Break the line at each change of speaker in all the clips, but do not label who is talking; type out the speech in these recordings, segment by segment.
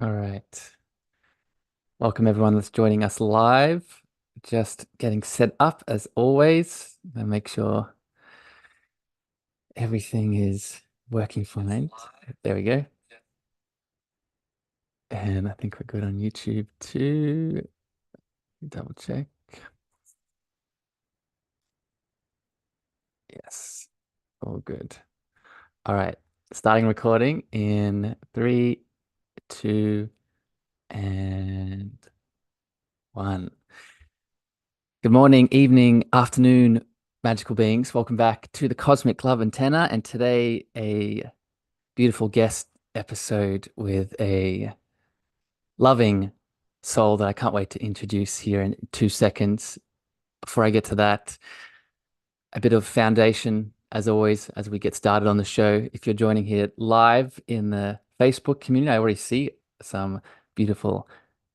All right. Welcome everyone that's joining us live. Just getting set up as always. And make sure everything is working fine. There we go. And I think we're good on YouTube too. Double check. Yes, all good. All right. Starting recording in three, two, and one. Good morning, evening, afternoon, magical beings. Welcome back to the Cosmic Love Antenna. And today, a beautiful guest episode with a loving soul that I can't wait to introduce here in 2 seconds. Before I get to that, a bit of foundation, as always, as we get started on the show. If you're joining here live in the Facebook community, I already see some beautiful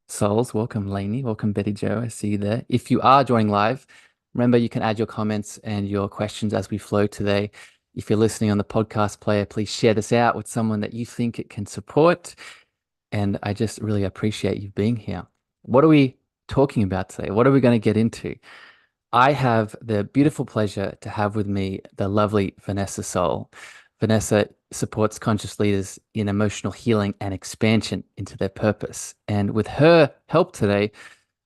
souls. Welcome, Lainey. Welcome, Betty Joe. I see you there. If you are joining live, remember you can add your comments and your questions as we flow today. If you're listening on the podcast player, please share this out with someone that you think it can support. And I just really appreciate you being here. What are we talking about today? What are we going to get into? I have the beautiful pleasure to have with me the lovely Vanessa Soul. Vanessa supports conscious leaders in emotional healing and expansion into their purpose. And with her help today,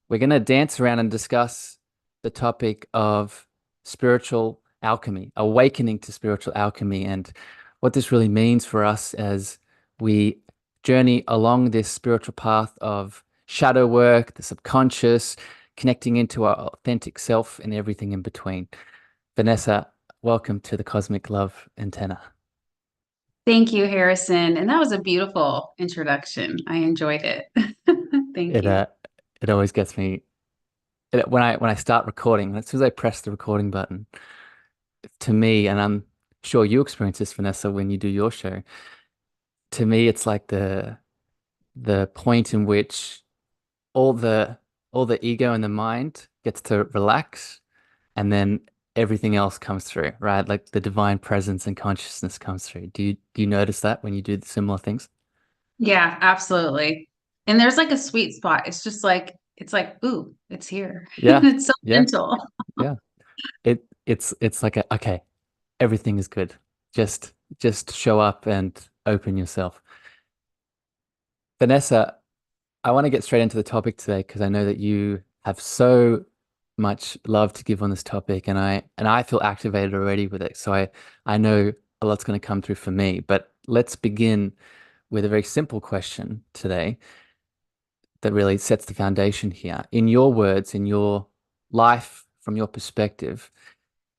we're going to dance around and discuss the topic of spiritual alchemy, awakening to spiritual alchemy, and what this really means for us as we journey along this spiritual path of shadow work, the subconscious, connecting into our authentic self and everything in between. Vanessa, welcome to the Cosmic Love Antenna.
Thank you, Harrison. And that was a beautiful introduction. I enjoyed it. Thank
It
you.
uh it always gets me when I start recording, as soon as I press the recording button, to me, and I'm sure you experience this, Vanessa, when you do your show, to me it's like the point in which all the all the ego and the mind gets to relax, and then everything else comes through, right? Like the divine presence and consciousness comes through. Do you notice that when you do similar things?
Yeah, absolutely. And there's like a sweet spot. It's like, ooh, it's here.
Yeah,
It's so
yeah,
gentle.
yeah. It's like okay, everything is good. Just show up and open yourself. Vanessa, I want to get straight into the topic today because I know that you have so much love to give on this topic, and I feel activated already with it. So I know a lot's going to come through for me. But let's begin with a very simple question today that really sets the foundation here. In your words, in your life, from your perspective,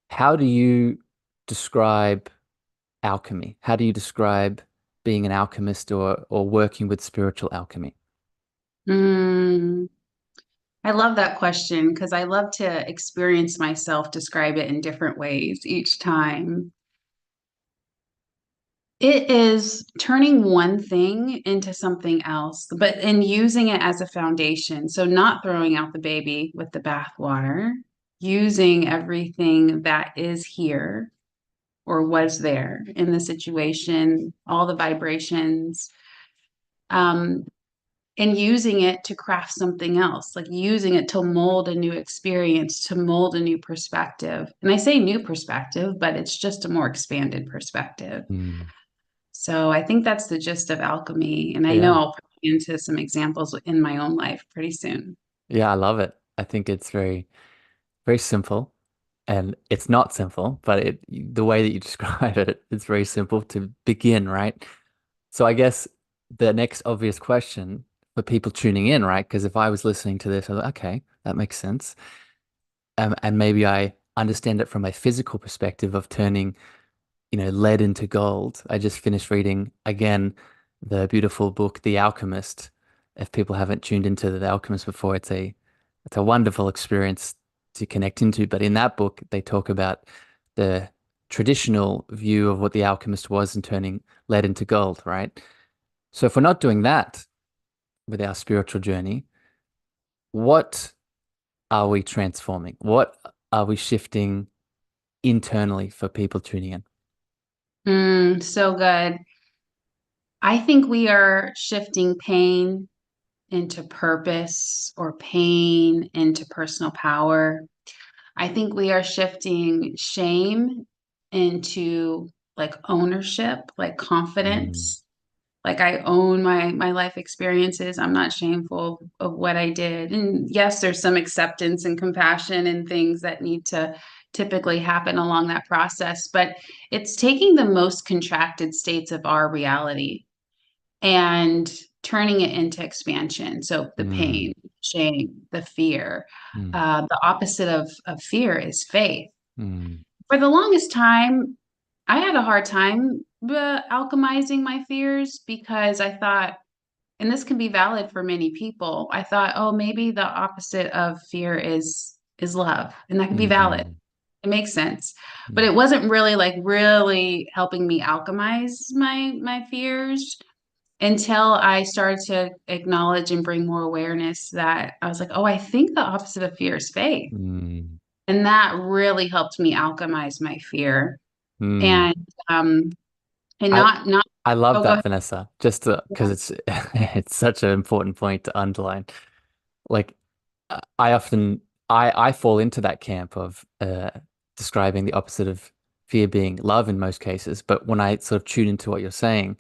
how do you describe alchemy? How do you describe being an alchemist or working with spiritual alchemy?
Mm, I love that question because I love to experience myself, describe it in different ways each time. It is turning one thing into something else, but in using it as a foundation. So, not throwing out the baby with the bathwater, using everything that is here or was there in the situation, all the vibrations, um, and using it to craft something else, like using it to mold a new experience, to mold a new perspective. And I say new perspective, but it's just a more expanded perspective.
Mm.
So I think that's the gist of alchemy. And I know
Yeah.
I'll put into some examples in my own life pretty soon.
Yeah, I love it. I think it's very simple, and it's not simple, but the way that you describe it, it's very simple to begin, right? So I guess the next obvious question for people tuning in, right? Because if I was listening to this, I was like, okay, that makes sense. And maybe I understand it from a physical perspective of turning, lead into gold. I just finished reading again the beautiful book, The Alchemist. If people haven't tuned into The Alchemist before, it's a wonderful experience to connect into. But in that book, they talk about the traditional view of what the alchemist was in turning lead into gold, right? So if we're not doing that with our spiritual journey, what are we transforming? What are we shifting internally for people tuning in?
So good. I think we are shifting pain into purpose or pain into personal power. I think we are shifting shame into like ownership, like
Mm,
confidence. Like I own my life experiences. I'm not shameful of what I did. And yes, there's some acceptance and compassion and things that need to typically happen along that process, but it's taking the most contracted states of our reality and turning it into expansion. So the
mm,
pain, shame, the fear.
mm,
The opposite of fear is faith.
mm,
For the longest time, I had a hard time alchemizing my fears because I thought, and this can be valid for many people, I thought, oh, maybe the opposite of fear is love, and that can be valid.
mm,
It makes sense, but
mm,
it wasn't really like really helping me alchemize my fears until I started to acknowledge and bring more awareness that I was like, oh, I think the opposite of fear is faith.
mm,
And that really helped me alchemize my fear.
mm.
And um and
I
not
I love
oh go
that,
ahead.
Vanessa, just because it's it's such an important point to underline. Like I often I fall into that camp of describing the opposite of fear being love in most cases, but when I sort of tune into what you're saying,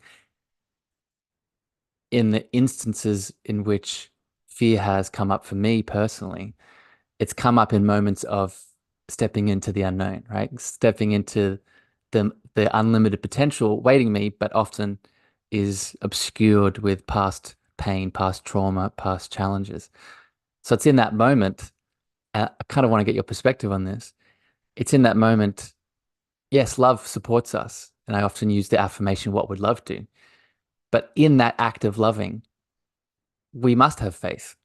in the instances in which fear has come up for me personally, it's come up in moments of stepping into the unknown, right? Stepping into the unlimited potential waiting me, but often is obscured with past pain, past trauma, past challenges. So it's in that moment, I kind of want to get your perspective on this. It's in that moment, yes, love supports us. And I often use the affirmation, what would love do? But in that act of loving, we must have faith.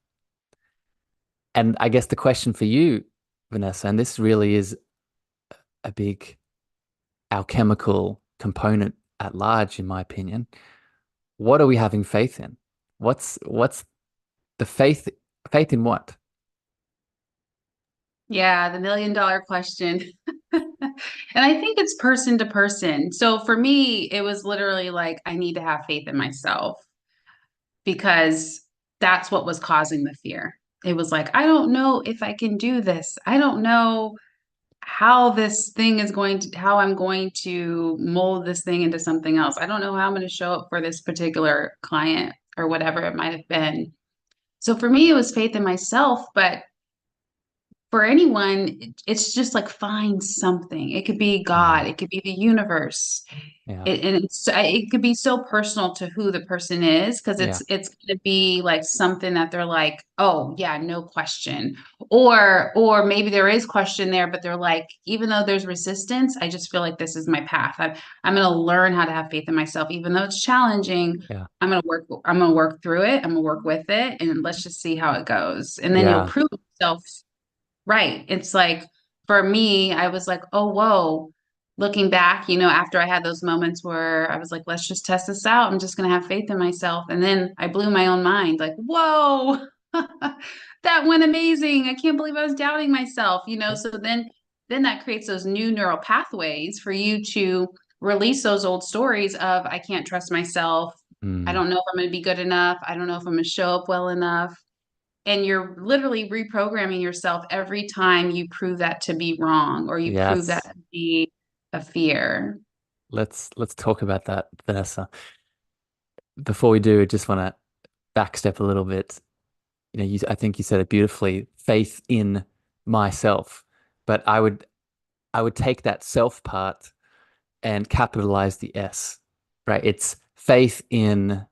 And I guess the question for you, Vanessa, and this really is a big alchemical component at large, in my opinion. What are we having faith in? What's the faith in what?
Yeah, the $1 million question. And I think it's person to person. So for me, it was literally like I need to have faith in myself because that's what was causing the fear. It was like, I don't know if I can do this. I don't know how this thing is going to, how I'm going to mold this thing into something else. I don't know how I'm going to show up for this particular client or whatever it might have been. So for me, it was faith in myself, but for anyone, it's just like find something. It could be
Mm,
God, it could be the universe.
yeah,
It could be so personal to who the person is because
yeah,
it's going to be like something that they're like, oh yeah, no question, or maybe there is question there, but they're like, even though there's resistance, I just feel like this is my path. I'm going to learn how to have faith in myself, even though it's challenging.
yeah,
I'm going to work through it. I'm going to work with it, and let's just see how it goes. And then you'll
yeah,
prove yourself right. It's like for me, I was like, oh, whoa. Looking back, after I had those moments where I was like, let's just test this out. I'm just going to have faith in myself. And then I blew my own mind, like, whoa, that went amazing. I can't believe I was doubting myself, So then that creates those new neural pathways for you to release those old stories of, I can't trust myself. I
mm,
don't know if I'm going to be good enough. I don't know if I'm going to show up well enough, and you're literally reprogramming yourself every time you prove that to be wrong or you prove that
yes.
to be a fear.
Let's talk about that, Vanessa. Before we do, I just want to backstep a little bit. I think you said it beautifully, faith in myself. But I would take that self part and capitalize the S, right? It's faith in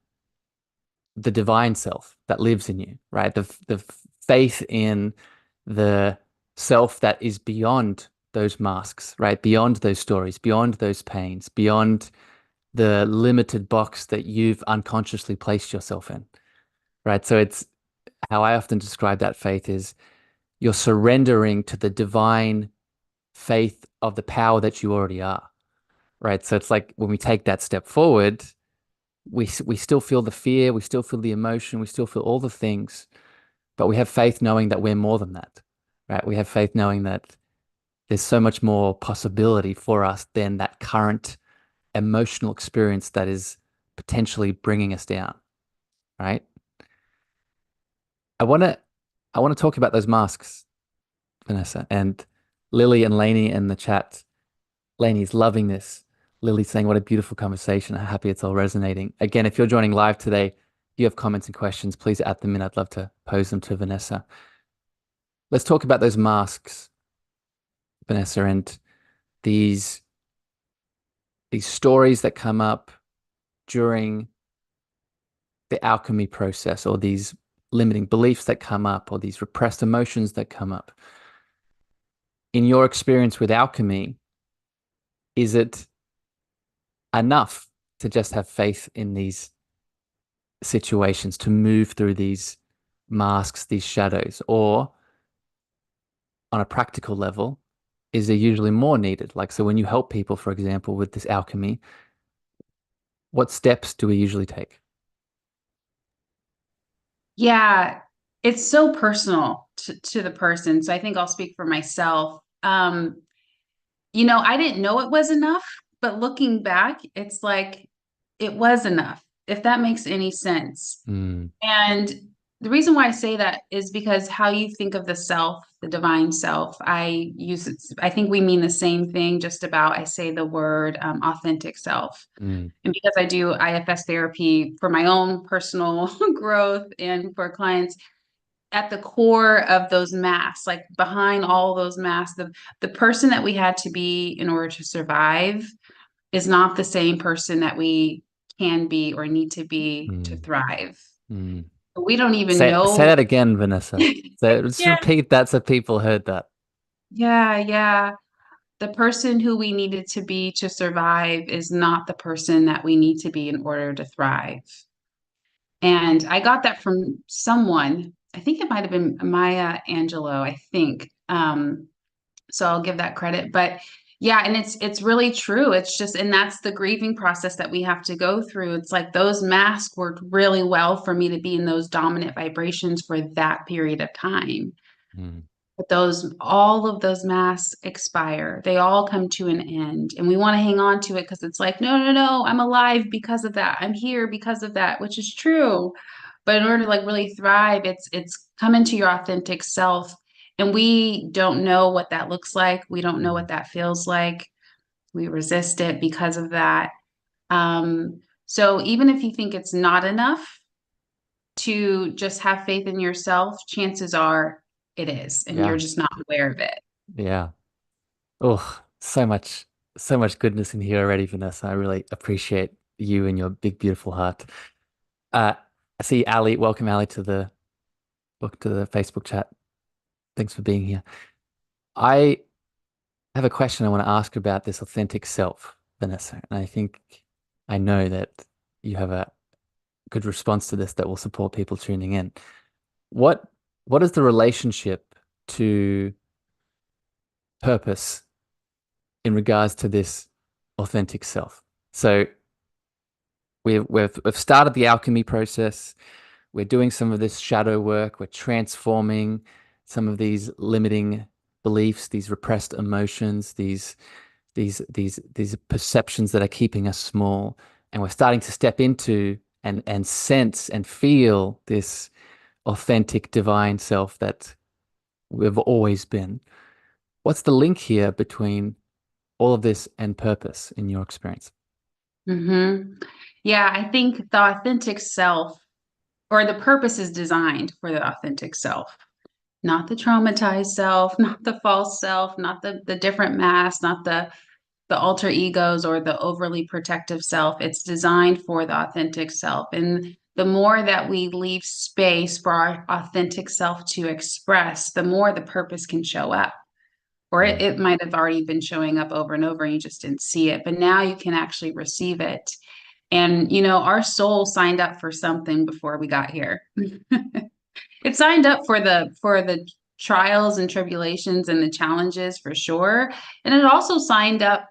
the divine self that lives in you, right? The faith in the self that is beyond those masks, right? Beyond those stories, beyond those pains, beyond the limited box that you've unconsciously placed yourself in, right? So it's how I often describe that faith is you're surrendering to the divine faith of the power that you already are, right? So it's like when we take that step forward, we still feel the fear, we still feel the emotion, we still feel all the things, but we have faith knowing that we're more than that, right? We have faith knowing that there's so much more possibility for us than that current emotional experience that is potentially bringing us down, right? I want to I want to talk about those masks, Vanessa, and Lily and Lainey in the chat. Lainey's loving this. Lily's saying, what a beautiful conversation. I'm happy it's all resonating. Again, if you're joining live today, if you have comments and questions, please add them in. I'd love to pose them to Vanessa. Let's talk about those masks, Vanessa, and these stories that come up during the alchemy process, or these limiting beliefs that come up, or these repressed emotions that come up. In your experience with alchemy, is it enough to just have faith in these situations to move through these masks, these shadows? Or on a practical level, is there usually more needed? Like, so when you help people, for example, with this alchemy, what steps do we usually take?
Yeah, it's so personal to the person. So I think I'll speak for myself. I didn't know it was enough, but looking back, it's like it was enough, if that makes any sense.
Mm,
And the reason why I say that is because how you think of the self, the divine self, I use it, I think we mean the same thing, just about, I say the word authentic self.
mm,
And because I do IFS therapy for my own personal growth and for clients, at the core of those masks, like behind all those masks, the person that we had to be in order to survive is not the same person that we can be or need to be to
mm,
thrive.
mm.
We don't even
Say
know.
that again, Vanessa. So just
Yeah,
repeat that so people heard that.
yeah. The person who we needed to be to survive is not the person that we need to be in order to thrive. And I got that from someone. I think it might have been Maya Angelou, I think. So I'll give that credit. But yeah, and it's really true. It's just, and that's the grieving process that we have to go through. It's like those masks worked really well for me to be in those dominant vibrations for that period of time.
Mm,
But all of those masks expire. They all come to an end. And we want to hang on to it because it's like, no, I'm alive because of that. I'm here because of that, which is true. But in order to like really thrive, it's come into your authentic self. And we don't know what that looks like. We don't know
mm.
what that feels like. We resist it because of that. So even if you think it's not enough to just have faith in yourself, chances are it is, and you're
Yeah,
just not aware of it.
yeah. Oh, so much goodness in here already, Vanessa. I really appreciate you and your big, beautiful heart. I see Ali. Welcome, Ali, to the Facebook chat. Thanks for being here. I have a question I want to ask about this authentic self, Vanessa. And I think I know that you have a good response to this that will support people tuning in. What what is the relationship to purpose in regards to this authentic self? So we've started the alchemy process. We're doing some of this shadow work. We're transforming some of these limiting beliefs, these repressed emotions, these perceptions that are keeping us small. And we're starting to step into and sense and feel this authentic divine self that we've always been. What's the link here between all of this and purpose in your experience?
Hmm. Yeah, I think the authentic self or the purpose is designed for the authentic self, not the traumatized self, not the false self, not the different masks, not the alter egos or the overly protective self. It's designed for the authentic self. And the more that we leave space for our authentic self to express, the more the purpose can show up. Or
Mm,
it might have already been showing up over and over and you just didn't see it. But now you can actually receive it. And, our soul signed up for something before we got here. It signed up for the trials and tribulations and the challenges for sure. And it also signed up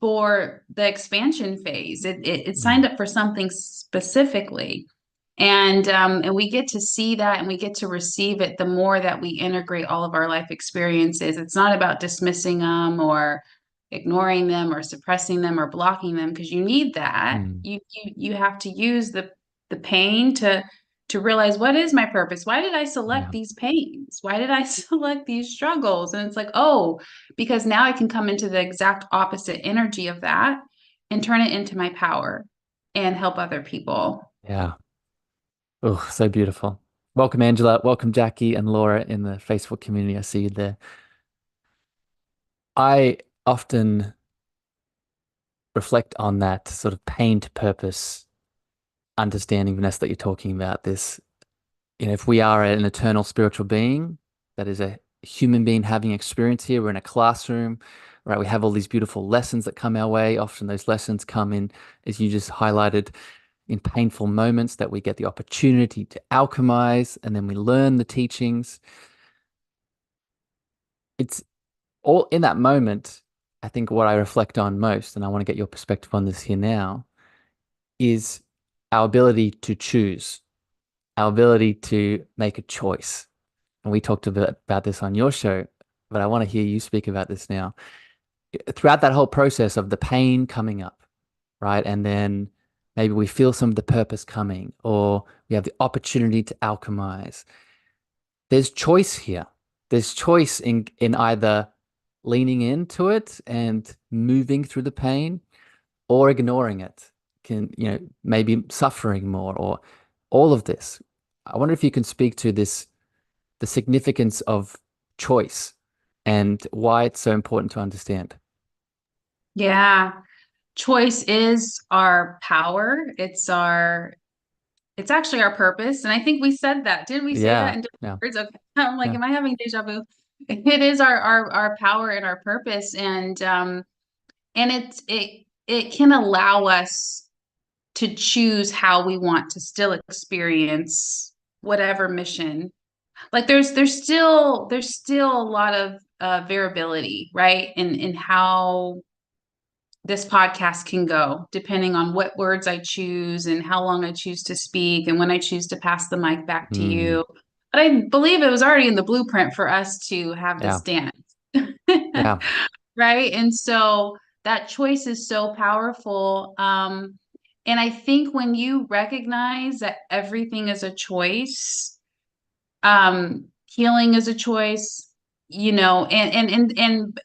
for the expansion phase. It
mm,
signed up for something specifically. And we get to see that and we get to receive it the more that we integrate all of our life experiences. It's not about dismissing them or ignoring them or suppressing them or blocking them, because you need that.
Mm.
You have to use the pain to realize, what is my purpose? Why did I select
Yeah.
these pains? Why did I select these struggles? And it's like, oh, because now I can come into the exact opposite energy of that and turn it into my power and help other people.
Yeah. Oh, so beautiful. Welcome, Angela. Welcome, Jackie and Laura in the Facebook community. I see you there. I often reflect on that sort of pain to purpose understanding, Vanessa, that you're talking about this. If we are an eternal spiritual being that is a human being having experience here, we're in a classroom, right? We have all these beautiful lessons that come our way. Often those lessons come in, as you just highlighted, in painful moments that we get the opportunity to alchemize, and then we learn the teachings. It's all in that moment. I think what I reflect on most, and I want to get your perspective on this here now, is our ability to choose, our ability to make a choice. And we talked a bit about this on your show, but I want to hear you speak about this now. Throughout that whole process of the pain coming up, right? And then maybe we feel some of the purpose coming, or we have the opportunity to alchemize. There's choice here. There's choice in either leaning into it and moving through the pain, or ignoring it, maybe suffering more, or all of this. I wonder if you can speak to this, the significance of choice and why it's so important to understand.
Yeah. Choice is our power. It's actually our purpose. And I think we said that. Did we say that
Yeah,
in different
yeah,
words? Okay. I'm like,
yeah,
am I having deja vu? It is our power and our purpose. And it can allow us to choose how we want to still experience whatever mission. Like there's still a lot of variability, right? In how this podcast can go, depending on what words I choose and how long I choose to speak and when I choose to pass the mic back to
mm,
you. But I believe it was already in the blueprint for us to have this
yeah,
dance.
yeah,
Right. And so that choice is so powerful. And I think when you recognize that everything is a choice, healing is a choice, and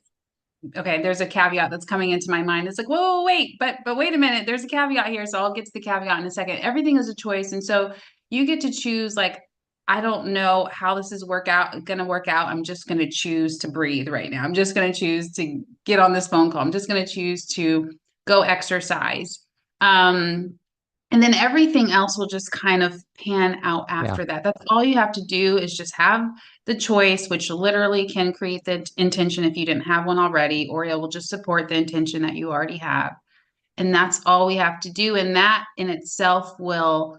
okay, there's a caveat that's coming into my mind. It's like, whoa, wait, but wait a minute. There's a caveat here, so I'll get to the caveat in a second. Everything is a choice, and so you get to choose. Like, I don't know how this is gonna work out. I'm just gonna choose to breathe right now. I'm just gonna choose to get on this phone call. I'm just gonna choose to go exercise. Um, and then everything else will just kind of pan out
yeah,
after that. That's all you have to do is just have the choice, which literally can create the intention if you didn't have one already, or it will just support the intention that you already have. And that's all we have to do. And that in itself will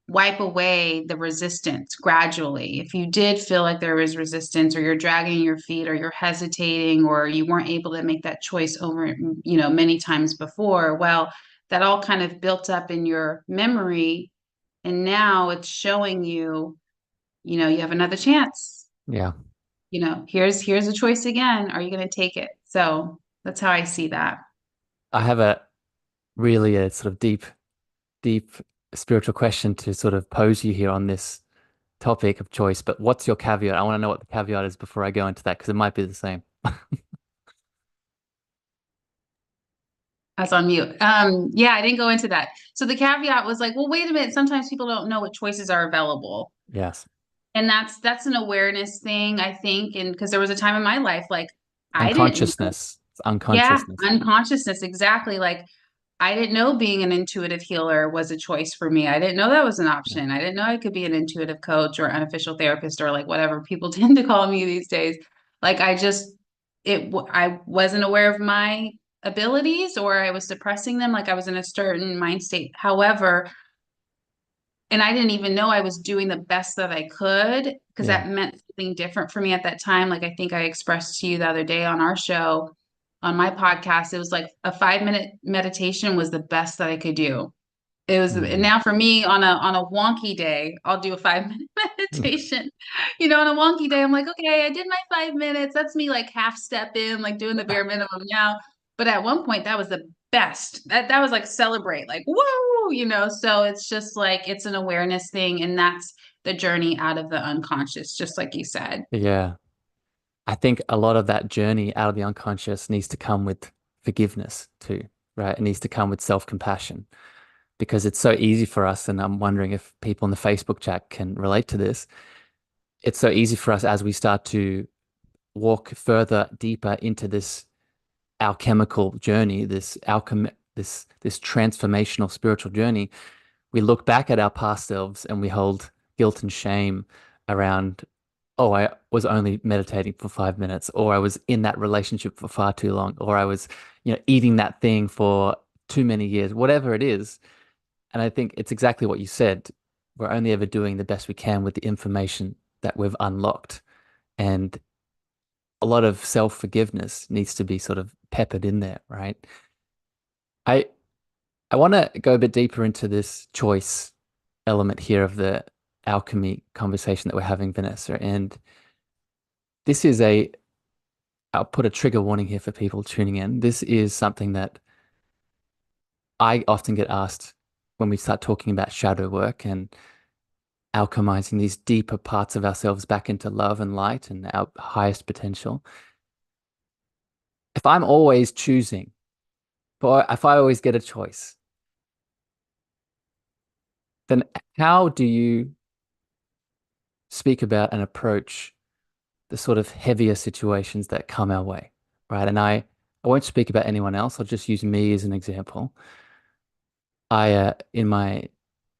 wipe away the resistance gradually. If you did feel like there was resistance, or you're dragging your feet, or you're hesitating, or you weren't able to make that choice over, many times before, well, that all kind of built up in your memory. And now it's showing you, you have another chance.
yeah.
Here's a choice again. Are you going to take it? So that's how I see that.
I have a really a sort of deep spiritual question to sort of pose you here on this topic of choice. But what's your caveat? I want to know what the caveat is before I go into that because it might be the same.
That's on mute. Yeah, I didn't go into that. So the caveat was like, well, wait a minute. Sometimes people don't know what choices are available.
Yes.
And that's an awareness thing, I think. And because there was a time in my life, like I didn't know.
Unconsciousness. It's
Yeah,
unconsciousness.
unconsciousness, exactly. Like I didn't know being an intuitive healer was a choice for me. I didn't know that was an
Yeah.
option. I didn't know I could be an intuitive coach or unofficial therapist or like whatever people tend to call me these days. Like I wasn't aware of my abilities, or I was suppressing them, like I was in a certain mind state. However, and I didn't even know I was doing the best that I could, because
Yeah.
that meant something different for me at that time. Like I think I expressed to you the other day on our show, on my podcast, it was like a 5-minute meditation was the best that I could do. It was, and
Mm.
now for me on a wonky day, I'll do a 5-minute meditation. On a wonky day, I'm like, okay, I did my 5 minutes. That's me like half step in, like doing the bare minimum now. But at one point, that was the best. That was like celebrate, like whoa, So it's just like it's an awareness thing, and that's the journey out of the unconscious, just like you said.
Yeah. I think a lot of that journey out of the unconscious needs to come with forgiveness too, right? It needs to come with self-compassion because it's so easy for us. And I'm wondering if people in the Facebook chat can relate to this. It's so easy for us as we start to walk further deeper into this alchemical journey, this transformational spiritual journey. We look back at our past selves and we hold guilt and shame around, oh, I was only meditating for 5 minutes, or I was in that relationship for far too long, or I was, eating that thing for too many years, whatever it is. And I think it's exactly what you said. We're only ever doing the best we can with the information that we've unlocked. And a lot of self-forgiveness needs to be sort of peppered in there, right? I I want to go a bit deeper into this choice element here of the alchemy conversation that we're having, Vanessa. And this is I'll put a trigger warning here for people tuning in. This is something that I often get asked when we start talking about shadow work and alchemizing these deeper parts of ourselves back into love and light and our highest potential. If I'm always choosing, or if I always get a choice, then how do you speak about and approach the sort of heavier situations that come our way, right? And I won't speak about anyone else. I'll just use me as an example. In my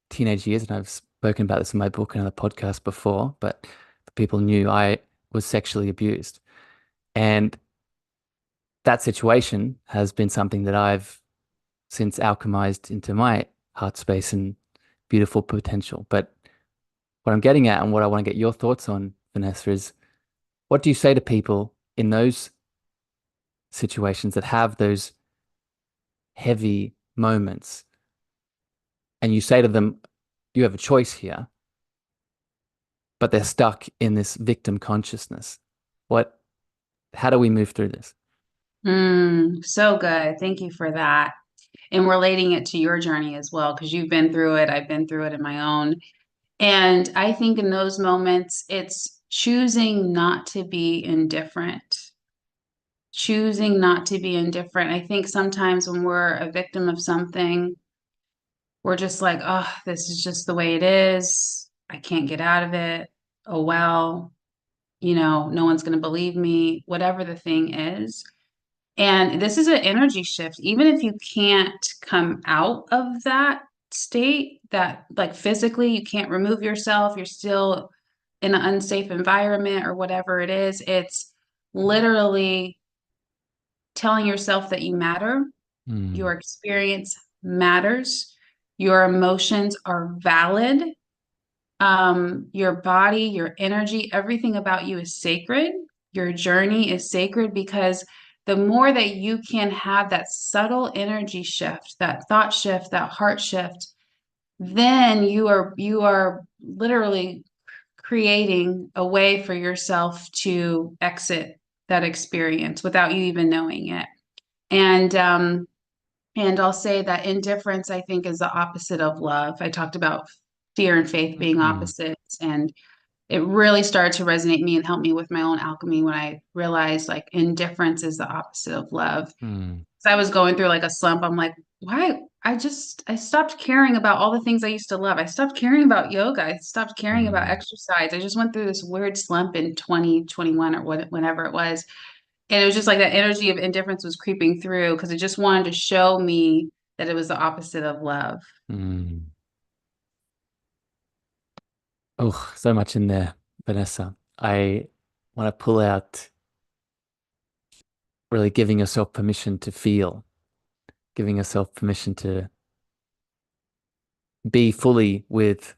teenage years, and I've spoken about this in my book and on the podcast before, but people knew I was sexually abused. And that situation has been something that I've since alchemized into my heart space and beautiful potential. But what I'm getting at and what I want to get your thoughts on, Vanessa, is what do you say to people in those situations that have those heavy moments and you say to them, you have a choice here, but they're stuck in this victim consciousness? How do we move through this?
So good. Thank you for that. And relating it to your journey as well, because you've been through it. I've been through it in my own. And I think in those moments, it's choosing not to be indifferent. Choosing not to be indifferent. I think sometimes when we're a victim of something, we're just like, oh, this is just the way it is. I can't get out of it. Oh, well, no one's going to believe me, whatever the thing is. And this is an energy shift. Even if you can't come out of that state, that like physically you can't remove yourself, you're still in an unsafe environment or whatever it is, it's literally telling yourself that you matter,
Mm,
your experience matters, your emotions are valid, your body, your energy, everything about you is sacred. Your journey is sacred because the more that you can have that subtle energy shift, that thought shift, that heart shift, then you are literally creating a way for yourself to exit that experience without you even knowing it. And I'll say that indifference, I think, is the opposite of love. I talked about fear and faith being
mm,
opposites, and it really started to resonate me and help me with my own alchemy when I realized like indifference is the opposite of love.
mm,
So I was going through like a slump. I'm like, why? I stopped caring about all the things I used to love. I stopped caring about yoga. I stopped caring about
mm,
exercise. I just went through this weird slump in 2021 or whenever it was. And it was just like that energy of indifference was creeping through because it just wanted to show me that it was the opposite of love.
mm. Oh, so much in there, Vanessa. I want to pull out really giving yourself permission to feel, giving yourself permission to be fully with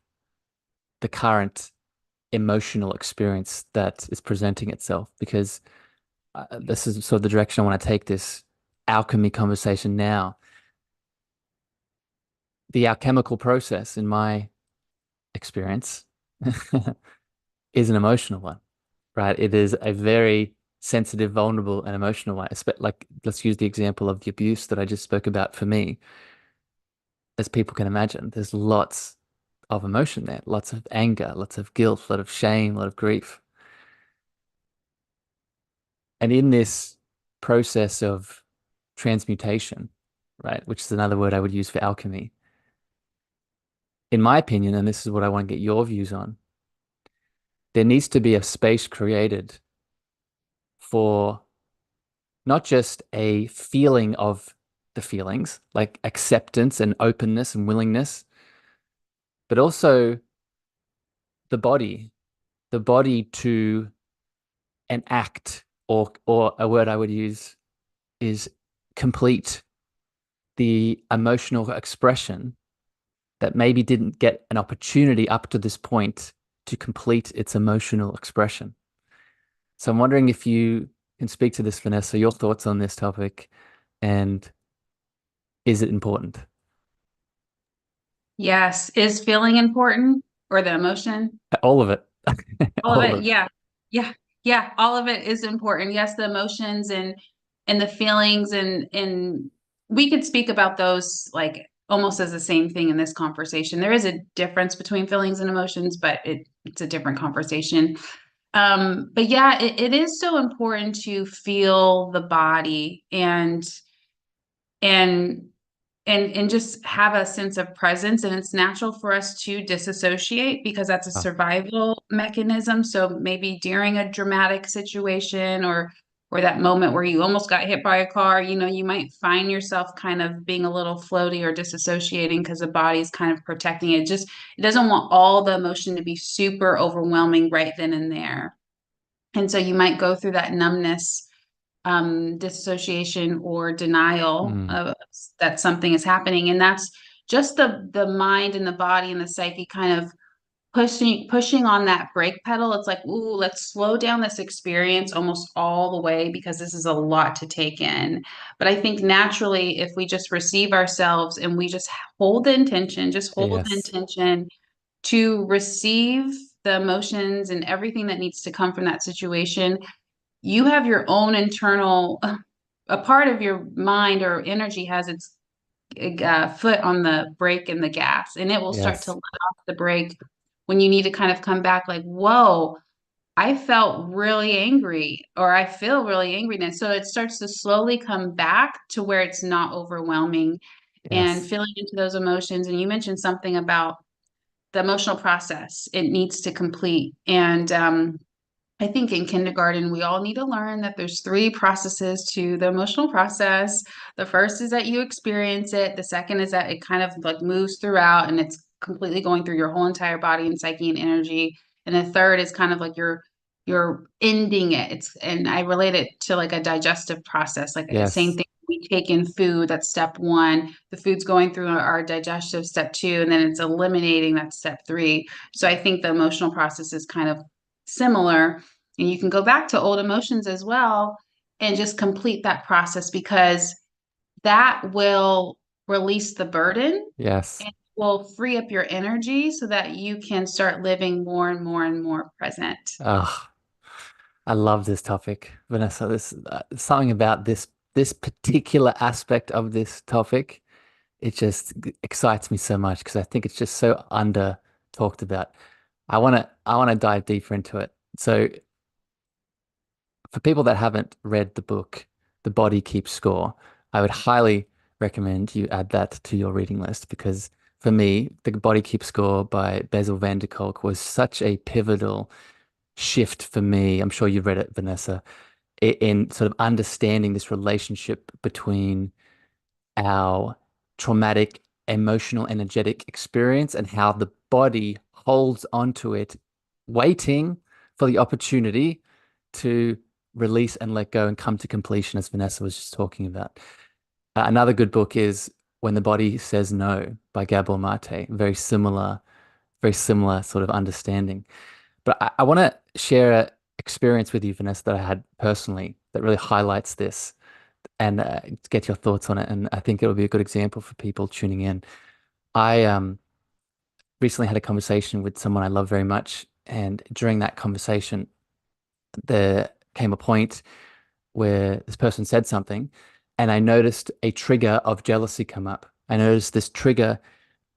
the current emotional experience that is presenting itself. Because this is sort of the direction I want to take this alchemy conversation now. The alchemical process, in my experience, is an emotional one, right? It is a very sensitive, vulnerable, and emotional way. Like, let's use the example of the abuse that I just spoke about for me. As people can imagine, there's lots of emotion there, lots of anger, lots of guilt, a lot of shame, a lot of grief. And in this process of transmutation, right, which is another word I would use for alchemy, in my opinion, and this is what I want to get your views on, there needs to be a space created for not just a feeling of the feelings, like acceptance and openness and willingness, but also the body, the body to enact, or a word I would use is complete the emotional expression that maybe didn't get an opportunity up to this point to complete its emotional expression. So I'm wondering if you can speak to this, Vanessa, your thoughts on this topic, and is it important?
Yes. Is feeling important or the emotion?
All of it.
All of
All
it.
of it.
Yeah. Yeah. Yeah. All of it is important. Yes, the emotions and the feelings and we could speak about those like almost as the same thing in this conversation. There is a difference between feelings and emotions, but it's a different conversation. But yeah, it is so important to feel the body and and just have a sense of presence, and it's natural for us to disassociate because that's a
Oh,
survival mechanism. So maybe during a dramatic situation or that moment where you almost got hit by a car, you might find yourself kind of being a little floaty or disassociating because the body's kind of protecting it. Just it doesn't want all the emotion to be super overwhelming right then and there. And so you might go through that numbness, dissociation or denial
mm,
of that something is happening. And that's just the mind and the body and the psyche kind of pushing on that brake pedal. It's like, ooh, let's slow down this experience almost all the way because this is a lot to take in. But I think naturally, if we just receive ourselves and we just hold the intention, just hold the
yes.
intention to receive the emotions and everything that needs to come from that situation, you have your own internal, a part of your mind or energy has its foot on the brake and the gas, and it will start to
Yes.
let off the brake when you need to kind of come back like, whoa, I felt really angry or I feel really angry. And so it starts to slowly come back to where it's not overwhelming and
Yes.
feeling into those emotions. And you mentioned something about the emotional process it needs to complete. And I think in kindergarten, we all need to learn that there's three processes to the emotional process. The first is that you experience it. The second is that it kind of like moves throughout and it's completely going through your whole entire body and psyche and energy. And the third is kind of like you're ending it. And I relate it to like a digestive process, like same
Yes.
thing. We take in food, that's step one. The food's going through our digestive step two, and then it's eliminating, that's step three. So I think the emotional process is kind of similar, and you can go back to old emotions as well and just complete that process because that will release the burden
Yes.
and will free up your energy so that you can start living more and more and more present.
Oh, I love this topic, Vanessa. This something about this particular aspect of this topic. It just excites me so much because I think it's just so under talked about. I want to dive deeper into it. So for people that haven't read the book, The Body Keeps Score, I would highly recommend you add that to your reading list because for me, The Body Keeps Score by Bessel van der Kolk was such a pivotal shift for me. I'm sure you've read it, Vanessa, in sort of understanding this relationship between our traumatic, emotional, energetic experience and how the body holds onto it, waiting for the opportunity to release and let go and come to completion, as Vanessa was just talking about. Another good book is When the Body Says No by Gabor Mate. Very similar sort of understanding. But I want to share an experience with you, Vanessa, that I had personally that really highlights this and get your thoughts on it. And I think it'll be a good example for people tuning in. I recently had a conversation with someone I love very much, and during that conversation, the came a point where this person said something, and I noticed a trigger of jealousy come up. I noticed this trigger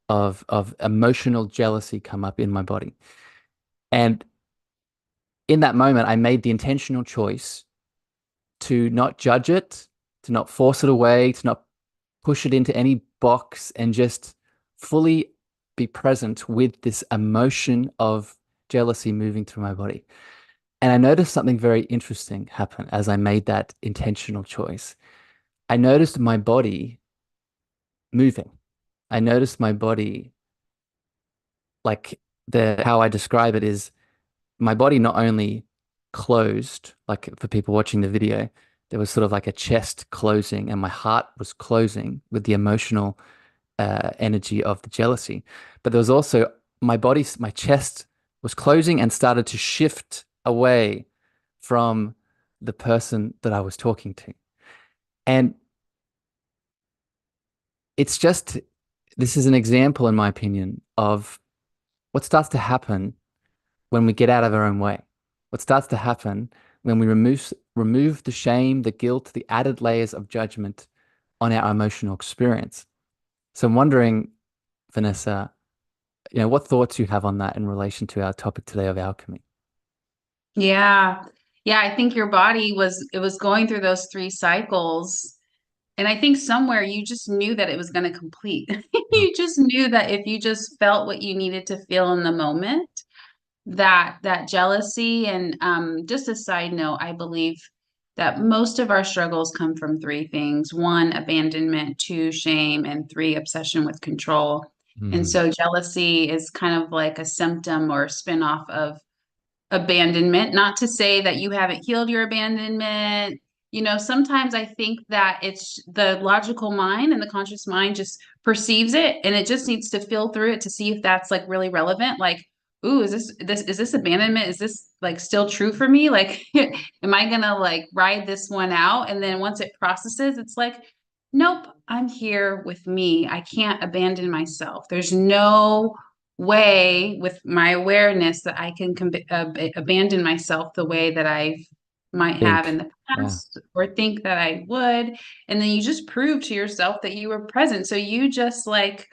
of emotional jealousy come up in my body. And in that moment, I made the intentional choice to not judge it, to not force it away, to not push it into any box, and just fully be present with this emotion of jealousy moving through my body. And I noticed something very interesting happen as I made that intentional choice. I noticed my body moving. I noticed my body, like the how I describe it is my body not only closed, like for people watching the video, there was sort of like a chest closing and my heart was closing with the emotional energy of the jealousy. But there was also my body, my chest was closing and started to shift away from the person that I was talking to. And it's just, this is an example, in my opinion, of what starts to happen when we get out of our own way. What starts to happen when we remove the shame, the guilt, the added layers of judgment on our emotional experience. So I'm wondering, Vanessa, what thoughts you have on that in relation to our topic today of alchemy.
Yeah. Yeah, I think your body was going through those three cycles. And I think somewhere you just knew that it was going to complete.
Yeah.
You just knew that if you just felt what you needed to feel in the moment, that jealousy and just a side note, I believe that most of our struggles come from three things. One, abandonment, two, shame, and three, obsession with control. And
Mm,
so jealousy is kind of like a symptom or spin-off of abandonment. Not to say that you haven't healed your abandonment. Sometimes I think that it's the logical mind and the conscious mind just perceives it and it just needs to feel through it to see if that's like really relevant. Like, ooh, is this abandonment? Is this like still true for me? Like, am I gonna like ride this one out? And then once it processes, it's like, nope, I'm here with me. I can't abandon myself. There's no way with my awareness that I can abandon myself the way that I might have in
think.
the
Yeah,
past or think that I would. And then you just prove to yourself that you were present. So you just like,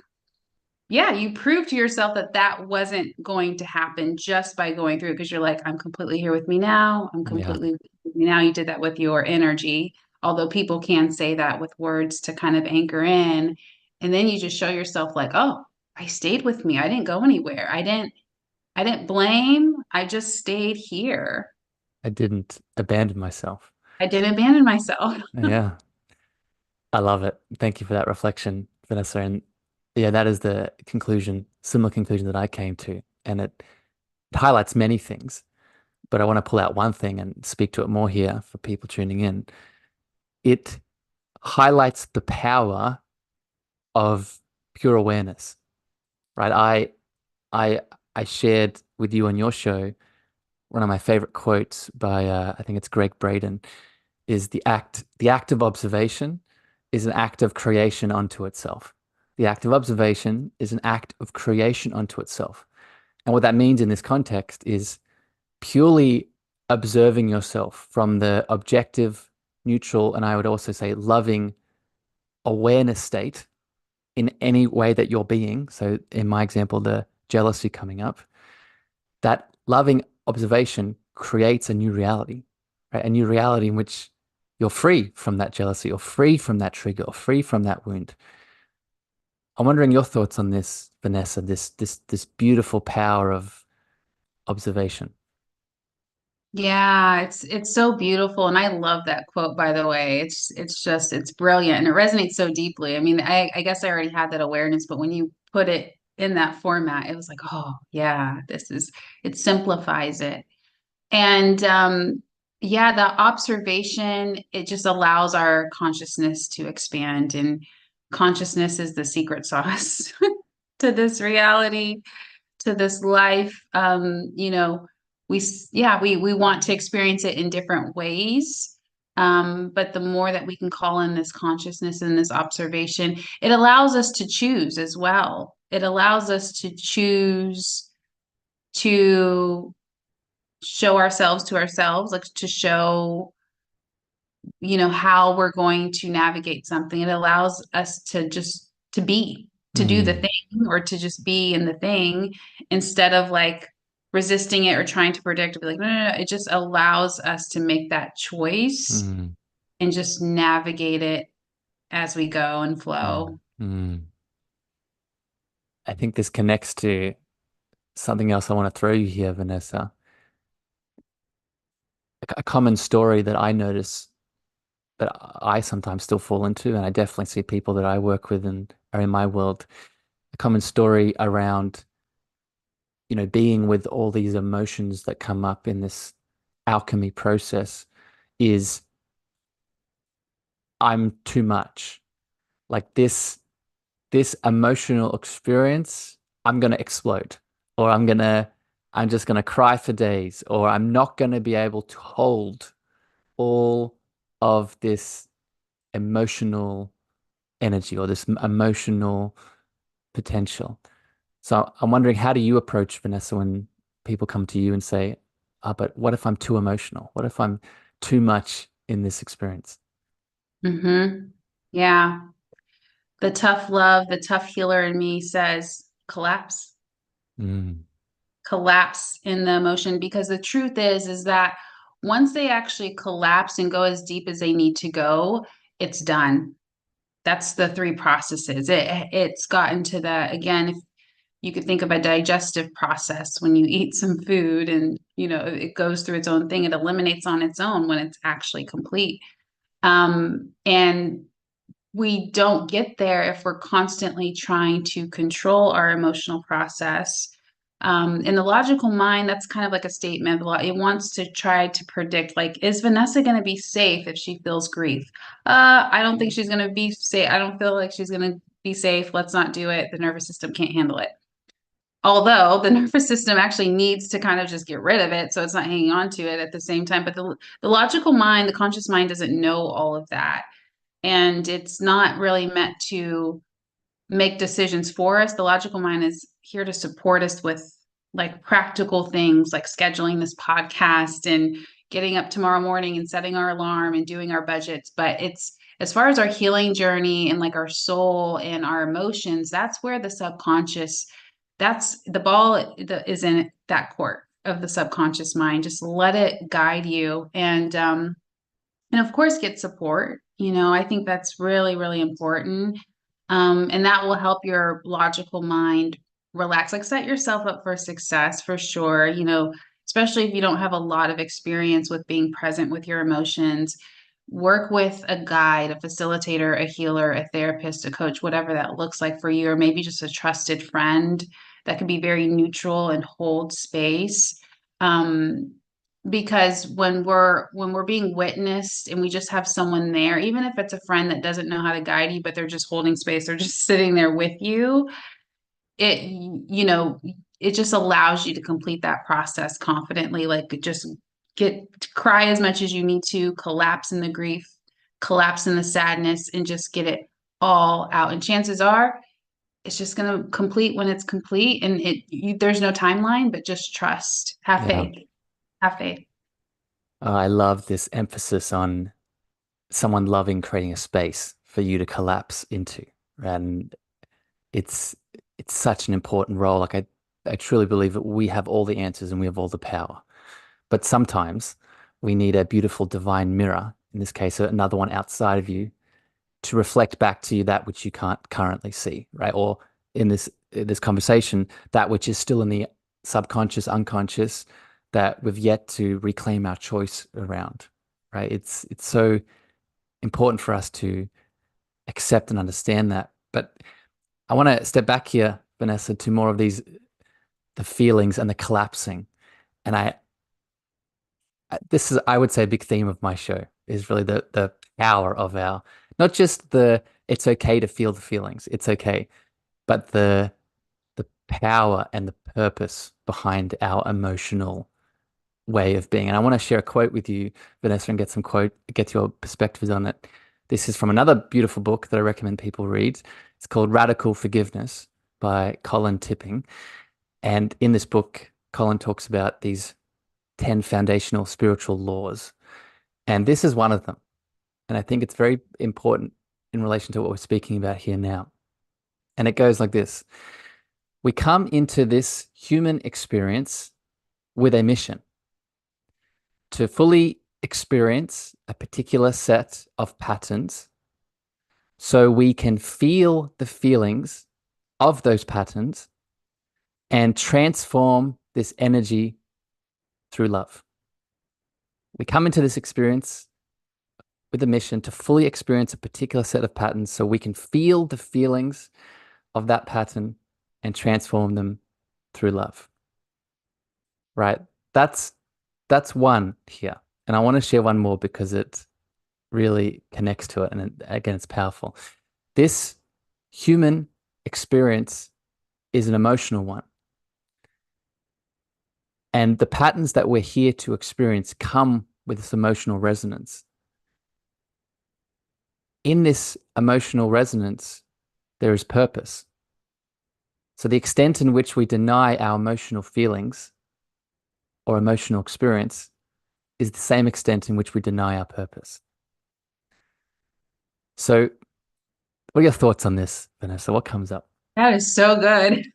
yeah, you prove to yourself that that wasn't going to happen just by going through because you're like, I'm completely here with me now. I'm
yeah,
completely with me now. You did that with your energy, although people can say that with words to kind of anchor in. And then you just show yourself like, oh, I stayed with me. I didn't go anywhere. I didn't blame. I just stayed here.
I didn't abandon myself.
I didn't abandon myself.
Yeah, I love it. Thank you for that reflection, Vanessa. And yeah, that is the conclusion, similar conclusion that I came to. And it highlights many things, but I want to pull out one thing and speak to it more here for people tuning in. It highlights the power of pure awareness, right? I I shared with you on your show one of my favorite quotes by I think it's Greg Braden is the act of observation is an act of creation unto itself. The act of observation is an act of creation unto itself. And what that means in this context is purely observing yourself from the objective, neutral, and I would also say loving awareness state in any way that you're being. So in my example, the jealousy coming up, that loving observation creates a new reality, right? A new reality in which you're free from that jealousy or free from that trigger or free from that wound. I'm wondering your thoughts on this, Vanessa, this beautiful power of observation.
Yeah, it's so beautiful and I love that quote by the way. It's brilliant and it resonates so deeply. I mean, I guess I already had that awareness, but when you put it in that format, it was like, oh, yeah, it simplifies it. And yeah, the observation, it just allows our consciousness to expand and consciousness is the secret sauce to this reality to this life. We want to experience it in different ways. But the more that we can call in this consciousness and this observation, it allows us to choose as well. It allows us to choose to show ourselves to ourselves, like to show, how we're going to navigate something. It allows us to just to be, to do the
Mm,
thing or to just be in the thing instead of like resisting it or trying to predict or be like, no, no, no. It just allows us to make that choice
mm,
and just navigate it as we go and
mm,
flow.
mm. I think this connects to something else I want to throw you here, Vanessa. A common story that I notice that I sometimes still fall into, and I definitely see people that I work with and are in my world, a common story around, being with all these emotions that come up in this alchemy process is I'm too much. Like this emotional experience, I'm gonna explode, or I'm just gonna cry for days, or I'm not gonna be able to hold all of this emotional energy or this emotional potential. So I'm wondering, how do you approach, Vanessa, when people come to you and say, but what if I'm too emotional? What if I'm too much in this experience?
Yeah. The tough love, the tough healer in me says collapse,
Mm,
collapse in the emotion because the truth is that once they actually collapse and go as deep as they need to go, it's done. That's the three processes. It's gotten to that again. If you could think of a digestive process when you eat some food and it goes through its own thing, it eliminates on its own when it's actually complete. And we don't get there if we're constantly trying to control our emotional process. In the logical mind, that's kind of like a statement. It wants to try to predict, like, is Vanessa going to be safe if she feels grief? I don't think she's going to be safe. I don't feel like she's going to be safe. Let's not do it. The nervous system can't handle it. Although the nervous system actually needs to kind of just get rid of it, so it's not hanging on to it at the same time. But the logical mind, the conscious mind, doesn't know all of that, and it's not really meant to make decisions for us. The logical mind is here to support us with like practical things like scheduling this podcast and getting up tomorrow morning and setting our alarm and doing our budgets. But it's as far as our healing journey and like our soul and our emotions, that's where the subconscious, that's the ball is in that court of the subconscious mind. Just let it guide you. And of course get support. I think that's really, really important. And that will help your logical mind relax, like set yourself up for success for sure, especially if you don't have a lot of experience with being present with your emotions. Work with a guide, a facilitator, a healer, a therapist, a coach, whatever that looks like for you, or maybe just a trusted friend that can be very neutral and hold space. Um, because when we're being witnessed and we just have someone there, even if it's a friend that doesn't know how to guide you, but they're just holding space, they're just sitting there with you, it you know it just allows you to complete that process confidently, like just get cry as much as you need to, collapse in the grief, collapse in the sadness, and just get it all out. And chances are it's just going to complete when it's complete, and there's no timeline, but just trust, have
yeah.
faith, have faith.
I love this emphasis on someone loving creating a space for you to collapse into. And it's it's such an important role. Like I truly believe that we have all the answers and we have all the power. But sometimes we need a beautiful divine mirror, in this case, another one outside of you, to reflect back to you that which you can't currently see, right? Or in this conversation, that which is still in the subconscious, unconscious, that we've yet to reclaim our choice around, right? It's so important for us to accept and understand that. But I want to step back here, Vanessa, to more of the feelings and the collapsing. And this is, I would say, a big theme of my show is really the power of our, not just it's okay to feel the feelings, it's okay, but the power and the purpose behind our emotional way of being. And I want to share a quote with you, Vanessa, and get your perspectives on it. This is from another beautiful book that I recommend people read. It's called Radical Forgiveness by Colin Tipping. And in this book, Colin talks about these 10 foundational spiritual laws. And this is one of them. And I think it's very important in relation to what we're speaking about here now. And it goes like this. We come into this human experience with a mission to fully experience a particular set of patterns so we can feel the feelings of those patterns and transform this energy through love. We come into this experience with a mission to fully experience a particular set of patterns so we can feel the feelings of that pattern and transform them through love. Right? That's that's one here. And I want to share one more because it really connects to it. And again, it's powerful. This human experience is an emotional one. And the patterns that we're here to experience come with this emotional resonance. In this emotional resonance, there is purpose. So the extent in which we deny our emotional feelings or emotional experience is the same extent in which we deny our purpose. So what are your thoughts on this, Vanessa? What comes up?
That is so good.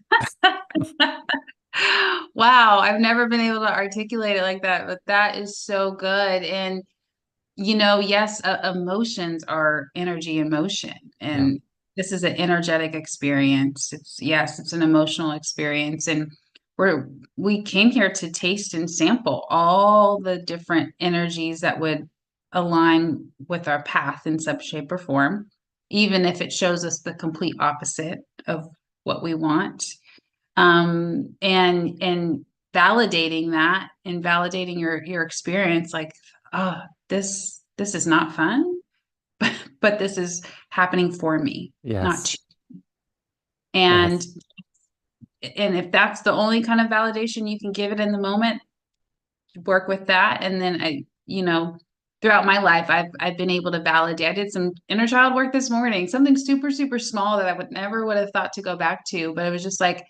Wow, I've never been able to articulate it like that, but that is so good. And yes, emotions are energy in motion,
Yeah.
and this is an energetic experience. It's an emotional experience, and we came here to taste and sample all the different energies that would align with our path in some shape or form, even if it shows us the complete opposite of what we want. And validating that and validating your experience, like, oh, this is not fun, but this is happening for me, not
Yes.
to. And
Yes.
and if that's the only kind of validation you can give it in the moment, work with that. And then throughout my life, I've been able to validate. I did some inner child work this morning, something super, super small that I would have thought to go back to, but it was just like,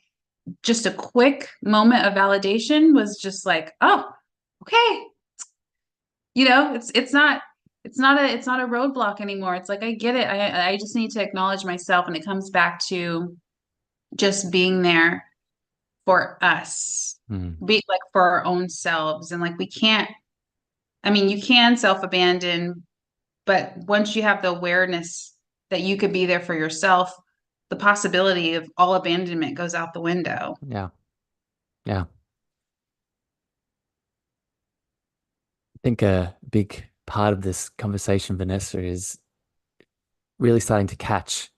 just a quick moment of validation was just like, oh, okay. It's not a roadblock anymore. It's like, I get it. I just need to acknowledge myself. And it comes back to just being there for us,
Mm.
be like for our own selves. And like, you can self-abandon, but once you have the awareness that you could be there for yourself, the possibility of all abandonment goes out the window.
Yeah. Yeah. I think a big part of this conversation, Vanessa, is really starting to catch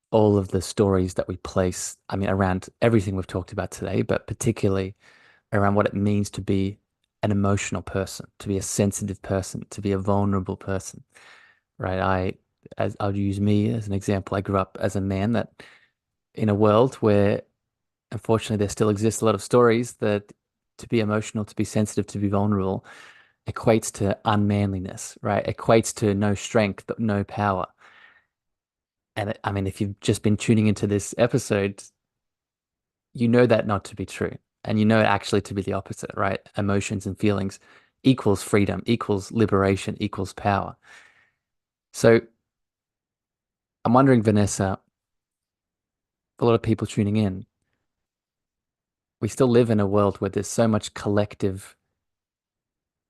all of the stories that we place, I mean, around everything we've talked about today, but particularly around what it means to be an emotional person, to be a sensitive person, to be a vulnerable person, right? As I'll use me as an example, I grew up as a man that in a world where unfortunately there still exists a lot of stories that to be emotional, to be sensitive, to be vulnerable equates to unmanliness, right? Equates to no strength, no power. And I mean, if you've just been tuning into this episode, you know that not to be true. And you know it actually to be the opposite, right? Emotions and feelings equals freedom, equals liberation, equals power. So I'm wondering, Vanessa, a lot of people tuning in, we still live in a world where there's so much collective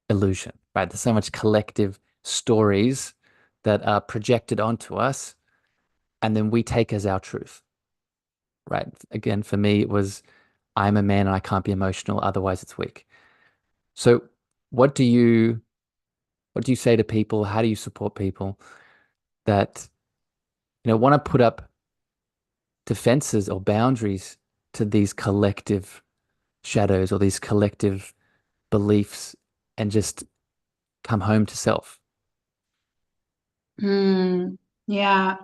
illusion, right? There's so much collective stories that are projected onto us, and then we take as our truth, right? Again, for me, it was I'm a man and I can't be emotional, otherwise it's weak. So what do you what do you say to people? How do you support people that want to put up defenses or boundaries to these collective shadows or these collective beliefs and just come home to self?
Yeah.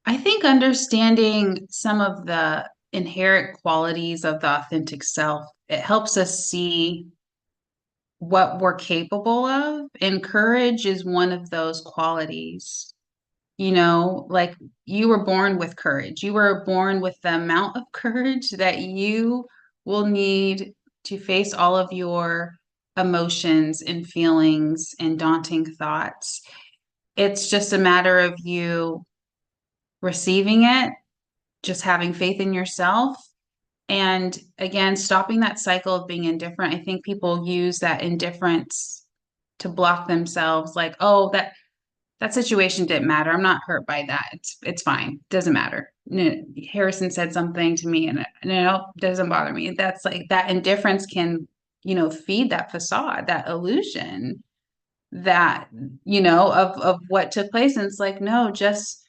I think understanding some of the inherent qualities of the authentic self, it helps us see what we're capable of. And courage is one of those qualities. Like, you were born with courage. You were born with the amount of courage that you will need to face all of your emotions and feelings and daunting thoughts. It's just a matter of you receiving it, just having faith in yourself. And again, stopping that cycle of being indifferent. I think people use that indifference to block themselves, like, oh, that situation didn't matter. I'm not hurt by that. It's fine. Doesn't matter. Harrison said something to me and no, doesn't bother me. That's like that indifference can, feed that facade, that illusion that, of what took place. And it's like, no, just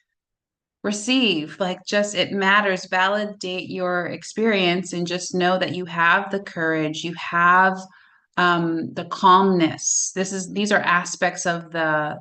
receive, like, just it matters. Validate your experience and just know that you have the courage, you have the calmness. These are aspects of the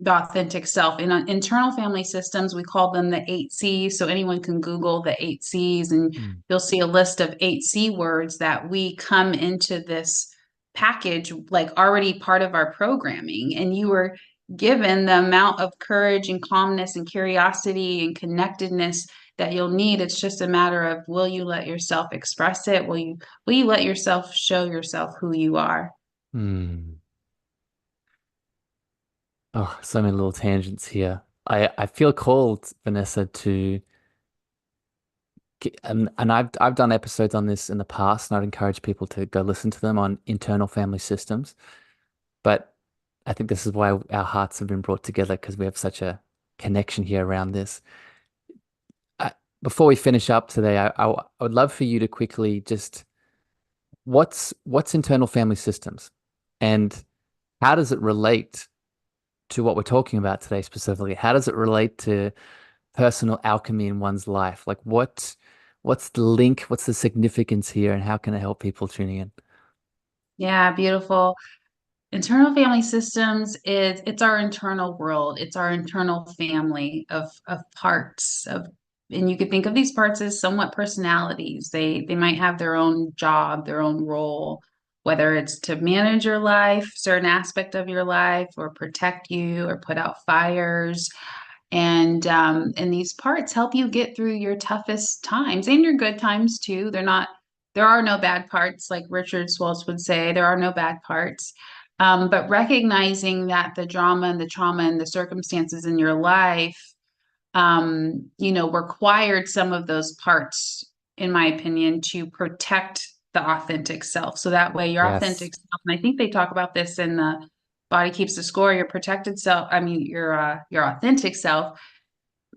authentic self. In internal family systems, we call them the 8 C's. So anyone can Google the 8 C's and
Mm.
you'll see a list of 8 C words that we come into this package like already part of our programming. And you were given the amount of courage and calmness and curiosity and connectedness that you'll need. It's just a matter of, will you let yourself express it? Will you let yourself show yourself who you are?
Mm. Oh, so many little tangents here. I feel called, Vanessa, to and I've done episodes on this in the past, and I'd encourage people to go listen to them on internal family systems. But I think this is why our hearts have been brought together because we have such a connection here around this. I, before we finish up today, I would love for you to quickly just what's internal family systems and how does it relate to what we're talking about today specifically? How does it relate to personal alchemy in one's life? Like what's the link? What's the significance here, and how can it help people tuning in?
Yeah, beautiful. Internal family systems is it's our internal world. It's our internal family of parts of, and you could think of these parts as somewhat personalities. They might have their own job, their own role, whether it's to manage your life, certain aspect of your life, or protect you, or put out fires. And these parts help you get through your toughest times and your good times too. There are no bad parts, like Richard Swaltz would say. There are no bad parts. But recognizing that the drama and the trauma and the circumstances in your life, required some of those parts, in my opinion, to protect the authentic self. So that way, your
Yes.
authentic self, and I think they talk about this in the Body Keeps the Score. Your protected self, I mean, your authentic self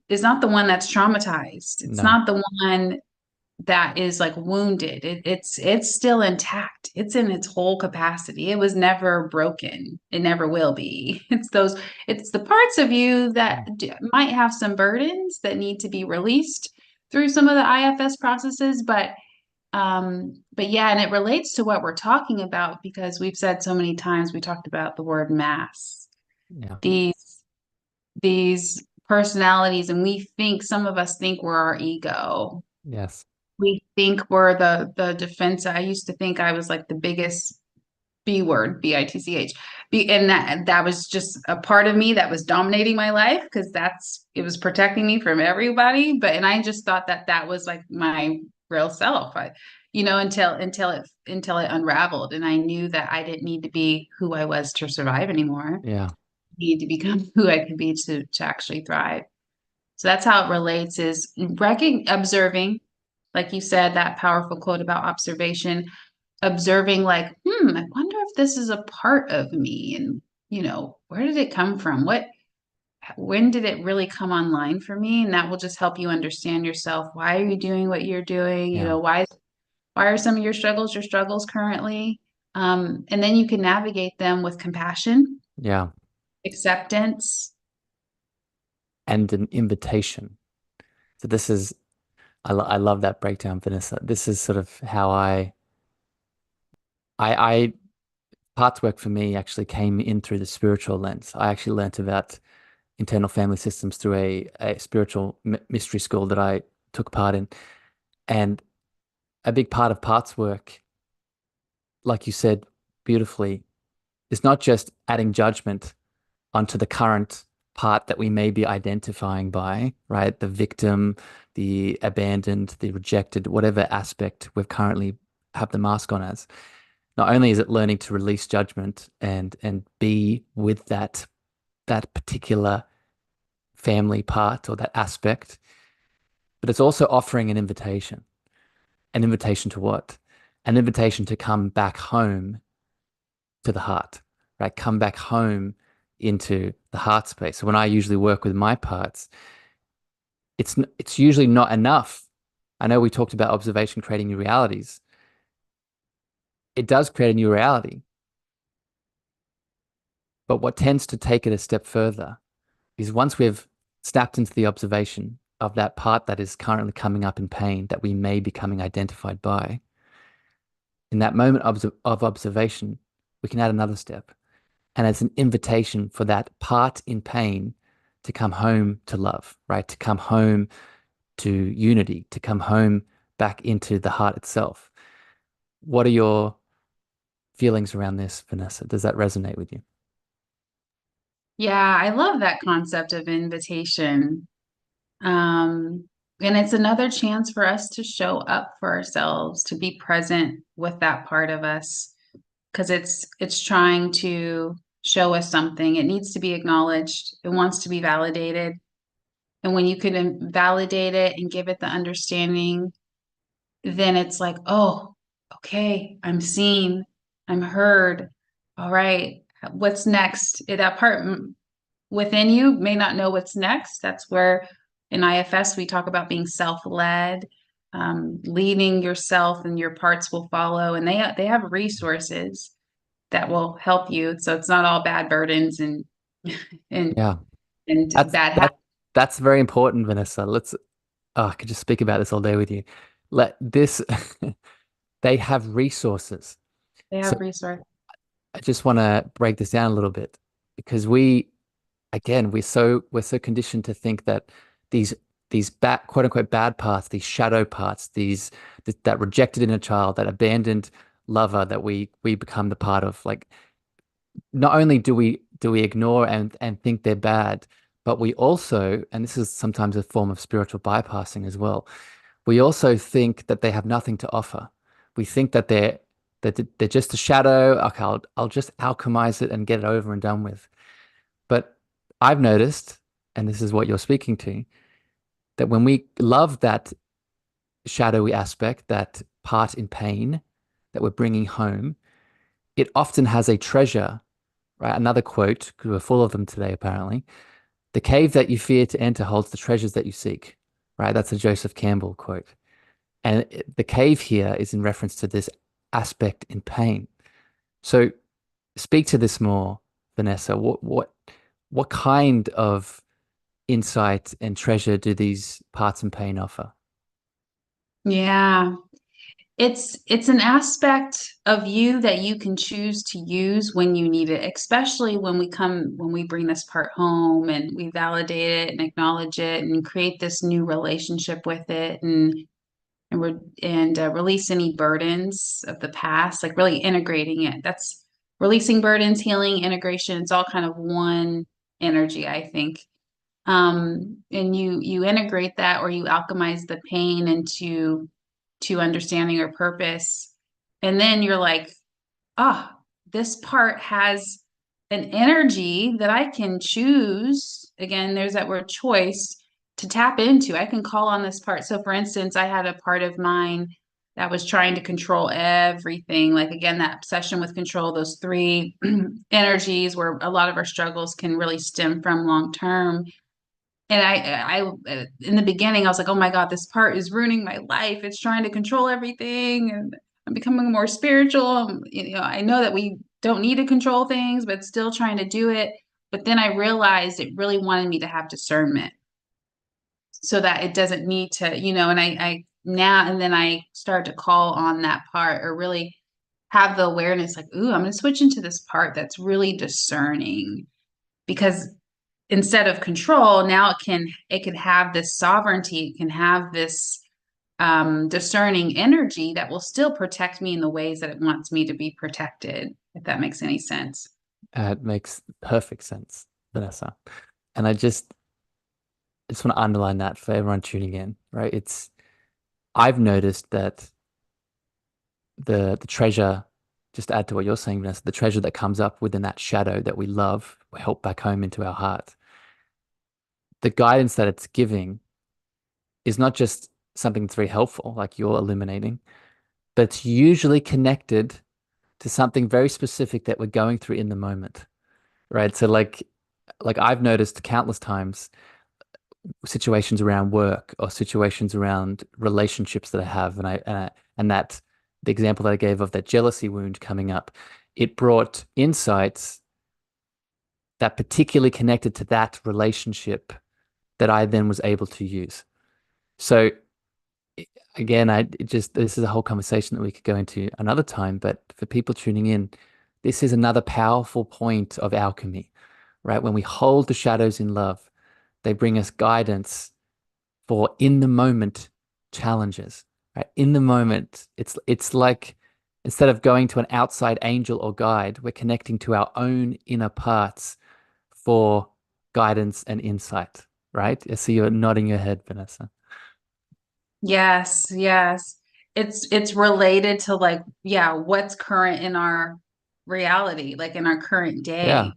is not the one that's traumatized. It's
No.
not the one that is like wounded. It's still intact. It's in its whole capacity. It was never broken. It never will be. It's the parts of you that
Mm.
might have some burdens that need to be released through some of the IFS processes, but yeah, and it relates to what we're talking about because we've said so many times we talked about the word mass.
Yeah.
These personalities, and we think some of us think we're our ego.
Yes.
We think we're the defense. I used to think I was like the biggest B word, bitch. And that was just a part of me that was dominating my life because it was protecting me from everybody. And I just thought that was like my real self. Until it unraveled, and I knew that I didn't need to be who I was to survive anymore.
Yeah.
I need to become who I can be to actually thrive. So that's how it relates is observing, like you said, that powerful quote about observation, observing like, I wonder if this is a part of me and, where did it come from? When did it really come online for me? And that will just help you understand yourself. Why are you doing what you're doing?
Yeah.
Why are some of your struggles currently? And then you can navigate them with compassion,
Yeah.
acceptance.
And an invitation. So this is I love that breakdown, Vanessa. This is sort of how I parts work for me actually came in through the spiritual lens. I actually learnt about internal family systems through a spiritual mystery school that I took part in. And a big part of parts work, like you said beautifully, is not just adding judgment onto the current part that we may be identifying by, right? The victim, the abandoned, the rejected, whatever aspect we've currently have the mask on as. not only is it learning to release judgment and be with that particular family part or that aspect, but it's also offering an invitation. An invitation to what? An invitation to come back home to the heart, right? Come back home into the heart space. So when I usually work with my parts, it's usually not enough. I know we talked about observation creating new realities. It does create a new reality, but what tends to take it a step further is once we've snapped into the observation of that part that is currently coming up in pain that we may be becoming identified by, in that moment of observation, we can add another step. And it's an invitation for that part in pain to come home to love, right? To come home to unity, to come home back into the heart itself. What are your feelings around this, Vanessa? Does that resonate with you?
Yeah, I love that concept of invitation. Um, and it's another chance for us to show up for ourselves, to be present with that part of us, because it's trying to show us something. It needs to be acknowledged. It wants to be validated. And when you can validate it and give it the understanding, then it's like, oh, okay, I'm seen, I'm heard. All right, what's next? That part within you may not know what's next. That's where in IFS we talk about being self-led, leading yourself, and your parts will follow. And they have resources that will help you. So it's not all bad burdens and
Yeah,
and
that's
bad habits.
that's very important, Vanessa. I could just speak about this all day with you. Let this they have resources.
They
So
have resources.
I just want to break this down a little bit because again, we're so conditioned to think that these these bad quote unquote bad parts, these shadow parts, that rejected inner child, that abandoned lover that we become the part of, like not only do we ignore and think they're bad, but we also, and this is sometimes a form of spiritual bypassing as well, we also think that they have nothing to offer. We think that they're just a shadow. Okay, I'll just alchemize it and get it over and done with. But I've noticed, and this is what you're speaking to, that when we love that shadowy aspect, that part in pain that we're bringing home, it often has a treasure, right? Another quote, because we're full of them today, apparently. The cave that you fear to enter holds the treasures that you seek, right? That's a Joseph Campbell quote. And the cave here is in reference to this aspect in pain. So speak to this more, Vanessa. What kind of insight and treasure do these parts in pain offer?
Yeah. It's an aspect of you that you can choose to use when you need it, especially when we bring this part home and we validate it and acknowledge it and create this new relationship with it and release any burdens of the past, like really integrating it. That's releasing burdens, healing, integration. It's all kind of one energy, I think. And you integrate that, or you alchemize the pain into to understanding or purpose. And then you're like, ah, this part has an energy that I can choose. Again, there's that word choice to tap into. I can call on this part. So, for instance, I had a part of mine that was trying to control everything. Like, again, that obsession with control, those three energies where a lot of our struggles can really stem from long term. And in the beginning, I was like, oh my God, this part is ruining my life. It's trying to control everything. And I'm becoming more spiritual. I know that we don't need to control things, but still trying to do it. But then I realized it really wanted me to have discernment so that it doesn't need to, and I now, and then I started to call on that part or really have the awareness like, ooh, I'm going to switch into this part that's really discerning because instead of control, now it can have this sovereignty, it can have this discerning energy that will still protect me in the ways that it wants me to be protected, if that makes any sense.
It makes perfect sense, Vanessa. And I just want to underline that for everyone tuning in, right? I've noticed that the treasure just to add to what you're saying, Vanessa, the treasure that comes up within that shadow that we love, we help back home into our heart. The guidance that it's giving is not just something that's very helpful, like you're illuminating, but it's usually connected to something very specific that we're going through in the moment, right? So like I've noticed countless times situations around work or situations around relationships that I have, and that the example that I gave of that jealousy wound coming up, it brought insights that particularly connected to that relationship that I then was able to use. So again, this is a whole conversation that we could go into another time, but for people tuning in, this is another powerful point of alchemy, right? When we hold the shadows in love, they bring us guidance for in the moment challenges, right? In the moment, it's like instead of going to an outside angel or guide, we're connecting to our own inner parts for guidance and insight, right? I see you're nodding your head, Vanessa.
Yes, yes. It's related to like, yeah, what's current in our reality, like in our current
Yeah.
day.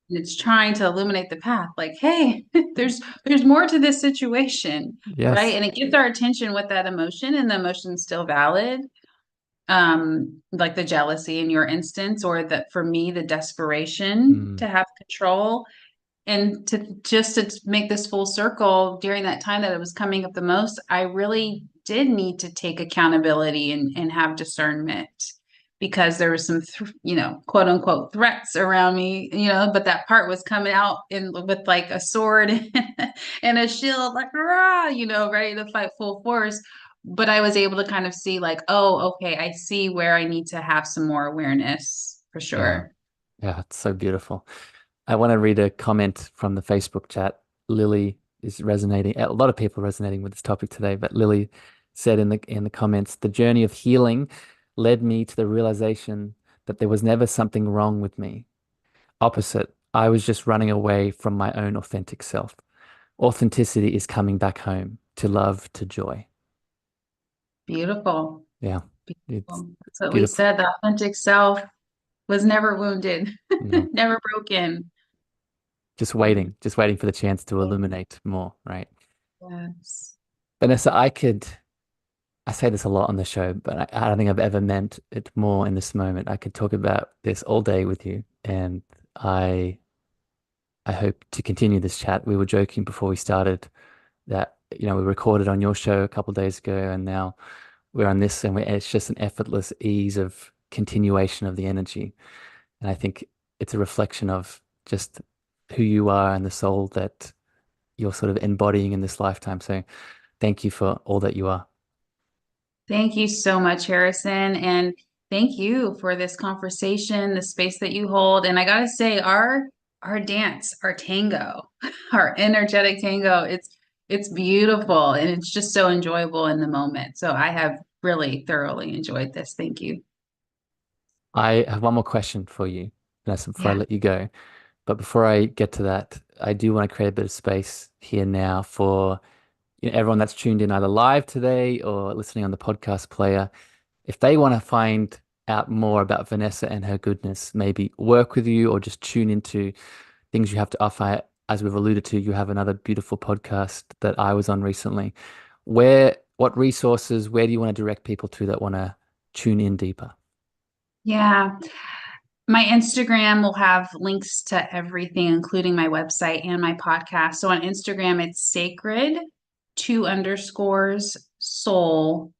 And it's trying to illuminate the path, like, hey, there's more to this situation, right?
Yes.
And it gets our attention with that emotion, and the emotion's still valid. Like the jealousy in your instance, or that for me, the desperation
Mm,
to have control. And to just to make this full circle, during that time that it was coming up the most, I really did need to take accountability and have discernment, because there was some quote unquote threats around me, but that part was coming out in with like a sword and a shield, like rah, ready to fight full force. But I was able to kind of see like, oh, okay, I see where I need to have some more awareness for
yeah.
sure.
Yeah. It's so beautiful. I want to read a comment from the Facebook chat. Lily is resonating. A lot of people are resonating with this topic today, but Lily said in the comments, the journey of healing led me to the realization that there was never something wrong with me. Opposite, I was just running away from my own authentic self. Authenticity is coming back home to love, to joy.
Beautiful.
Yeah, it's
Beautiful. That's what we
beautiful.
said. The authentic self was never wounded,
No,
never broken.
just waiting for the chance to illuminate more, right?
Yes.
Vanessa, I say this a lot on the show, but I don't think I've ever meant it more in this moment. I could talk about this all day with you, and I I hope to continue this chat. We were joking before we started that, we recorded on your show a couple of days ago, and now we're on this, and it's just an effortless ease of continuation of the energy. And I think it's a reflection of just who you are and the soul that you're sort of embodying in this lifetime. So thank you for all that you are.
Thank you so much, Harrison. And thank you for this conversation, the space that you hold. And I gotta say, our dance, our tango, our energetic tango, it's beautiful and it's just so enjoyable in the moment. So I have really thoroughly enjoyed this. Thank you.
I have one more question for you, Vanessa, before I
Yeah.
let you go. But before I get to that, I do want to create a bit of space here now for everyone that's tuned in either live today or listening on the podcast player. If they want to find out more about Vanessa and her goodness, maybe work with you or just tune into things you have to offer. As we've alluded to, you have another beautiful podcast that I was on recently. What resources, where do you want to direct people to that want to tune in deeper?
Yeah. My Instagram will have links to everything, including my website and my podcast. So on Instagram, it's sacred two underscores soul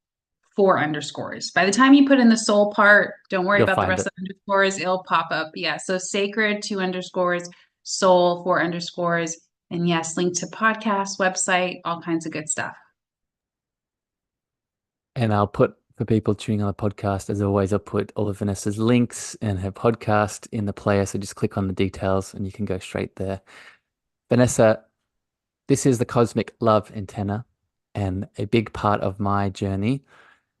four underscores. By the time you put in the soul part, don't worry
You'll
about the
find
rest
it.
of the underscores. It'll pop up. Yeah. So sacred two underscores, soul four underscores. And yes, link to podcast, website, all kinds of good stuff.
And I'll put for people tuning on the podcast, as always, I'll put all of Vanessa's links and her podcast in the player. So just click on the details and you can go straight there. Vanessa, this is the cosmic love antenna. And a big part of my journey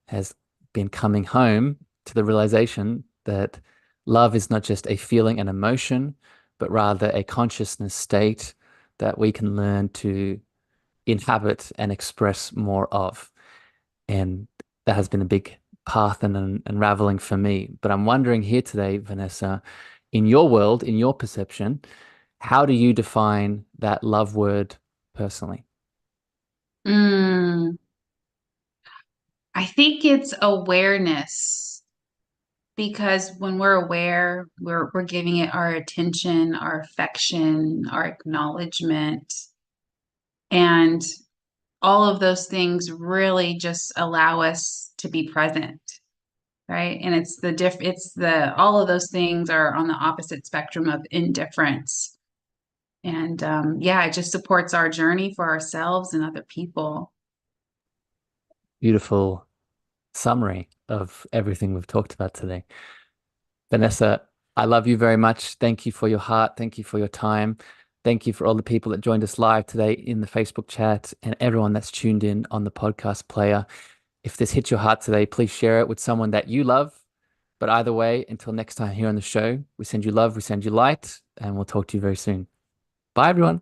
has been coming home to the realization that love is not just a feeling and emotion, but rather a consciousness state that we can learn to inhabit and express more of. And that has been a big path and an unraveling for me. But I'm wondering here today, Vanessa, in your world, in your perception, how do you define that love word personally?
Mm, I think it's awareness because when we're aware, we're giving it our attention, our affection, our acknowledgement, and all of those things really just allow us to be present, right? And it's the all of those things are on the opposite spectrum of indifference. And yeah, it just supports our journey for ourselves and other people.
Beautiful summary of everything we've talked about today. Vanessa, I love you very much. Thank you for your heart. Thank you for your time. Thank you for all the people that joined us live today in the Facebook chat and everyone that's tuned in on the podcast player. If this hit your heart today, please share it with someone that you love. But either way, until next time here on the show, we send you love, we send you light, and we'll talk to you very soon. Bye, everyone.